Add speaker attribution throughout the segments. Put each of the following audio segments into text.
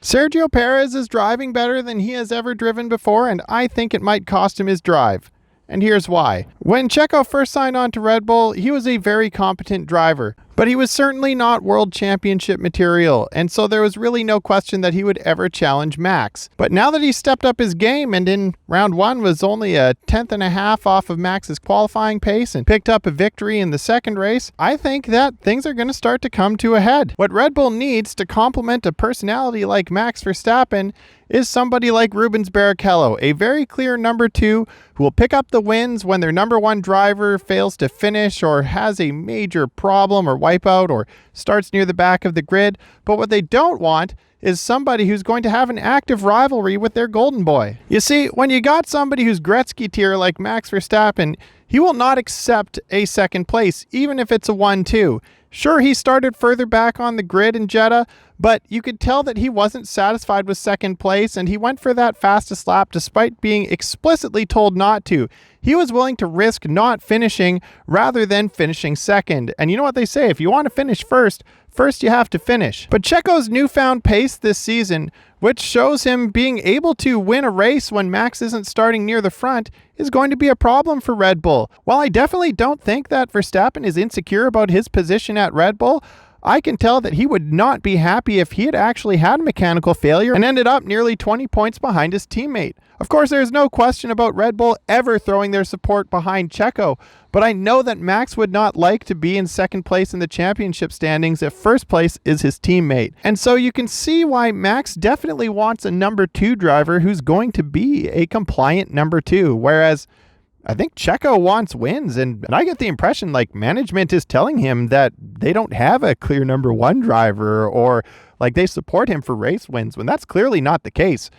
Speaker 1: Sergio Perez is driving better than he has ever driven before, and I think it might cost him his drive. And here's why. When Checo first signed on to Red Bull, he was a very competent driver, but he was certainly not world championship material, and so there was really no question that he would ever challenge Max. But now that he's stepped up his game and in round one was only a tenth and a half off of Max's qualifying pace and picked up a victory in the second race, I think that things are going to start to come to a head. What Red Bull needs to complement a personality like Max Verstappen is somebody like Rubens Barrichello, a very clear number two who will pick up the wins when their number one driver fails to finish or has a major problem or wipeout or starts near the back of the grid. But what they don't want is somebody who's going to have an active rivalry with their golden boy. You see, when you got somebody who's Gretzky tier like Max Verstappen, he will not accept a second place, even if it's a 1-2. Sure, he started further back on the grid in Jeddah, but you could tell that he wasn't satisfied with second place, and he went for that fastest lap despite being explicitly told not to. He was willing to risk not finishing rather than finishing second. And you know what they say, if you want to finish first you have to finish. But Checo's newfound pace this season, which shows him being able to win a race when Max isn't starting near the front, is going to be a problem for Red Bull. While I definitely don't think that Verstappen is insecure about his position at Red Bull, I can tell that he would not be happy if he had actually had a mechanical failure and ended up nearly 20 points behind his teammate. Of course, there's no question about Red Bull ever throwing their support behind Checo, but I know that Max would not like to be in second place in the championship standings if first place is his teammate. And so you can see why Max definitely wants a number two driver who's going to be a compliant number two, whereas I think Checo wants wins, and I get the impression like management is telling him that they don't have a clear number one driver or like they support him for race wins, when that's clearly not the case.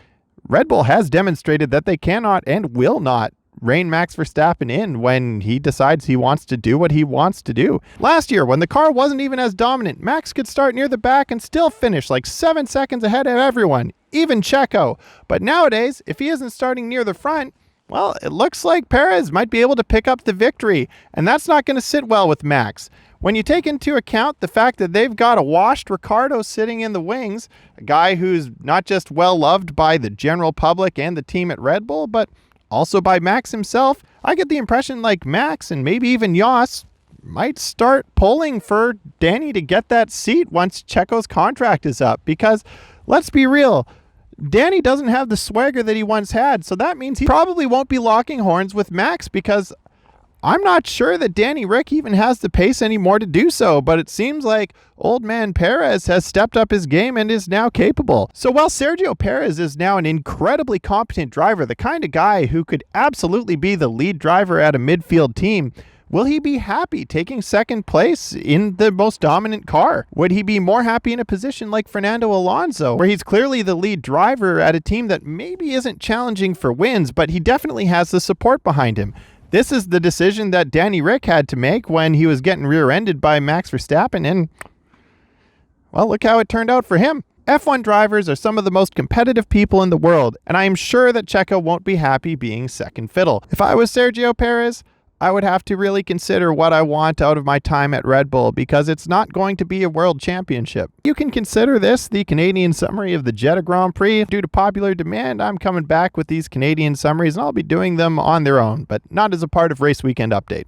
Speaker 1: Red Bull has demonstrated that they cannot and will not rein Max Verstappen in when he decides he wants to do what he wants to do. Last year, when the car wasn't even as dominant, Max could start near the back and still finish like 7 seconds ahead of everyone, even Checo. But nowadays, if he isn't starting near the front, well, it looks like Perez might be able to pick up the victory, and that's not going to sit well with Max. When you take into account the fact that they've got a washed Ricciardo sitting in the wings, a guy who's not just well loved by the general public and the team at Red Bull, but also by Max himself, I get the impression like Max and maybe even Jos might start pulling for Danny to get that seat once Checo's contract is up, because let's be real, Danny doesn't have the swagger that he once had, so that means he probably won't be locking horns with Max, because I'm not sure that Danny Rick even has the pace anymore to do so, but it seems like old man Perez has stepped up his game and is now capable. So while Sergio Perez is now an incredibly competent driver, the kind of guy who could absolutely be the lead driver at a midfield team, will he be happy taking second place in the most dominant car? Would he be more happy in a position like Fernando Alonso, where he's clearly the lead driver at a team that maybe isn't challenging for wins, but he definitely has the support behind him? This is the decision that Danny Rick had to make when he was getting rear-ended by Max Verstappen, and well, look how it turned out for him. F1 drivers are some of the most competitive people in the world, and I am sure that Checo won't be happy being second fiddle. If I was Sergio Perez, I would have to really consider what I want out of my time at Red Bull, because it's not going to be a world championship. You can consider this the Canadian summary of the Jeddah Grand Prix. Due to popular demand, I'm coming back with these Canadian summaries, and I'll be doing them on their own, but not as a part of Race Weekend Update.